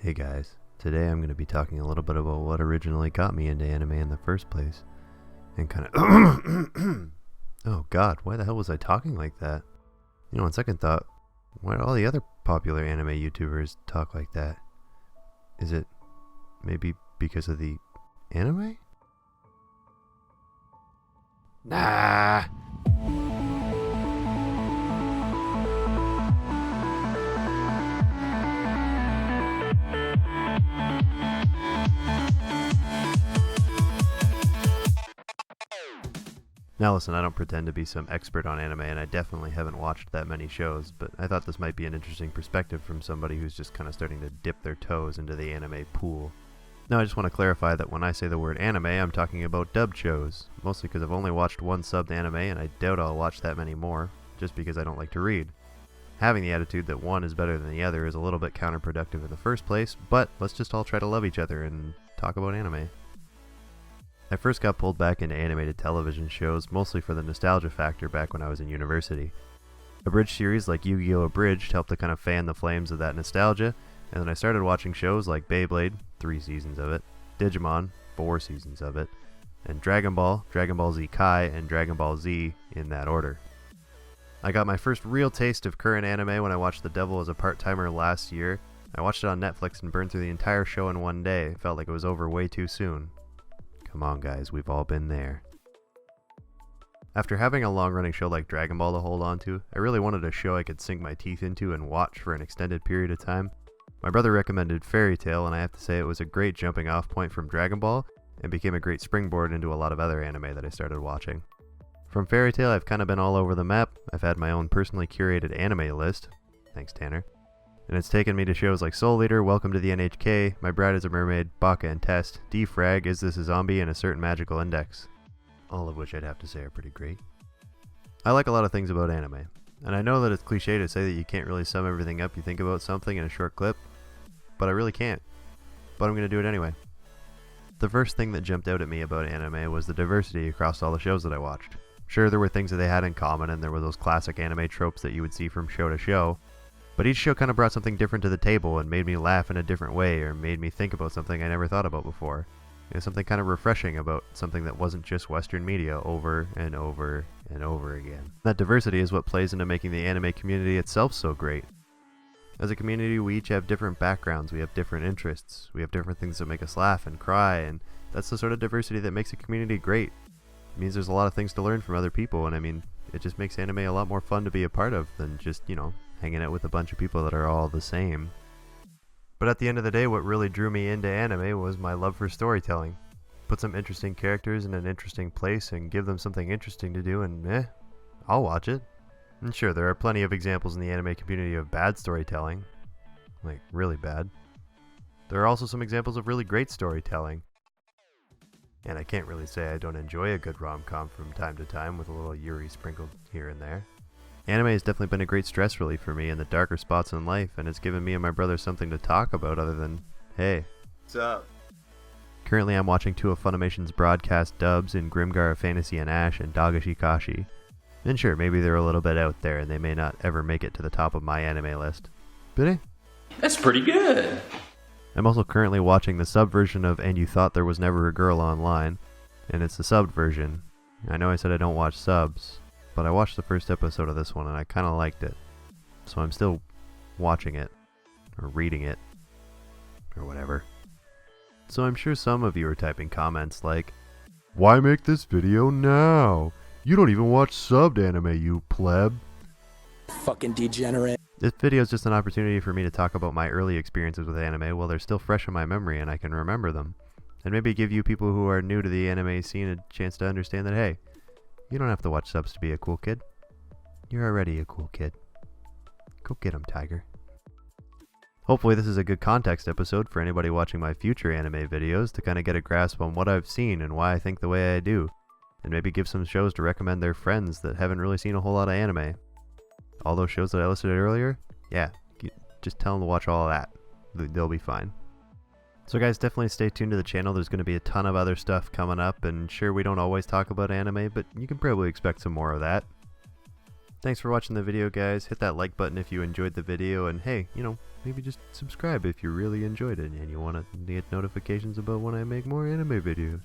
Hey guys, today I'm going to be talking a little bit about what originally got me into anime in the first place. And kind of... Oh god, why the hell was I talking like that? You know, on second thought, why do all the other popular anime YouTubers talk like that? Is it maybe because of the anime? Nah! Now listen, I don't pretend to be some expert on anime, and I definitely haven't watched that many shows, but I thought this might be an interesting perspective from somebody who's just kind of starting to dip their toes into the anime pool. Now I just want to clarify that when I say the word anime, I'm talking about dubbed shows, mostly because I've only watched one subbed anime, and I doubt I'll watch that many more, just because I don't like to read. Having the attitude that one is better than the other is a little bit counterproductive in the first place, but let's just all try to love each other and talk about anime. I first got pulled back into animated television shows mostly for the nostalgia factor back when I was in university. Abridged series like Yu-Gi-Oh! Abridged helped to kind of fan the flames of that nostalgia, and then I started watching shows like Beyblade, 3 seasons of it, Digimon, 4 seasons of it, and Dragon Ball, Dragon Ball Z Kai, and Dragon Ball Z in that order. I got my first real taste of current anime when I watched The Devil as a Part-Timer last year. I watched it on Netflix and burned through the entire show in one day. It felt like it was over way too soon. Come on guys, we've all been there. After having a long-running show like Dragon Ball to hold on to, I really wanted a show I could sink my teeth into and watch for an extended period of time. My brother recommended Fairy Tail, and I have to say it was a great jumping off point from Dragon Ball, and became a great springboard into a lot of other anime that I started watching. From Fairy Tail, I've kind of been all over the map. I've had my own personally curated anime list. Thanks, Tanner. And it's taken me to shows like Soul Eater, Welcome to the NHK, My Bride is a Mermaid, Baka and Test, Defrag, Is This a Zombie, and A Certain Magical Index. All of which I'd have to say are pretty great. I like a lot of things about anime, and I know that it's cliche to say that you can't really sum everything up you think about something in a short clip, but I really can't. But I'm going to do it anyway. The first thing that jumped out at me about anime was the diversity across all the shows that I watched. Sure, there were things that they had in common, and there were those classic anime tropes that you would see from show to show, but each show kind of brought something different to the table and made me laugh in a different way, or made me think about something I never thought about before. You know, something kind of refreshing about something that wasn't just Western media over and over and over again. That diversity is what plays into making the anime community itself so great. As a community, we each have different backgrounds, we have different interests, we have different things that make us laugh and cry, and that's the sort of diversity that makes a community great. It means there's a lot of things to learn from other people, and I mean, it just makes anime a lot more fun to be a part of than just, you know, hanging out with a bunch of people that are all the same. But at the end of the day, what really drew me into anime was my love for storytelling. Put some interesting characters in an interesting place and give them something interesting to do, and I'll watch it. And sure, there are plenty of examples in the anime community of bad storytelling. Like, really bad. There are also some examples of really great storytelling. And I can't really say I don't enjoy a good rom-com from time to time with a little Yuri sprinkled here and there. Anime has definitely been a great stress relief for me in the darker spots in life, and it's given me and my brother something to talk about other than, hey. What's up? Currently I'm watching 2 of Funimation's broadcast dubs in Grimgar of Fantasy and Ash and Dagashikashi. And sure, maybe they're a little bit out there and they may not ever make it to the top of my anime list. But That's pretty good. I'm also currently watching the sub version of And You Thought There Was Never a Girl Online, and it's the subbed version. I know I said I don't watch subs, but I watched the first episode of this one and I kind of liked it. So I'm still watching it, or reading it, or whatever. So I'm sure some of you are typing comments like, "Why make this video now? You don't even watch subbed anime, you pleb." Fucking degenerate. This video is just an opportunity for me to talk about my early experiences with anime while they're still fresh in my memory and I can remember them. And maybe give you people who are new to the anime scene a chance to understand that, hey, you don't have to watch subs to be a cool kid. You're already a cool kid. Go get 'em, Tiger. Hopefully this is a good context episode for anybody watching my future anime videos to kind of get a grasp on what I've seen and why I think the way I do. And maybe give some shows to recommend their friends that haven't really seen a whole lot of anime. All those shows that I listed earlier, yeah, just tell them to watch all of that. They'll be fine. So guys, definitely stay tuned to the channel. There's going to be a ton of other stuff coming up, and sure, we don't always talk about anime, but you can probably expect some more of that. Thanks for watching the video, guys. Hit that like button if you enjoyed the video, and hey, maybe just subscribe if you really enjoyed it and you want to get notifications about when I make more anime videos.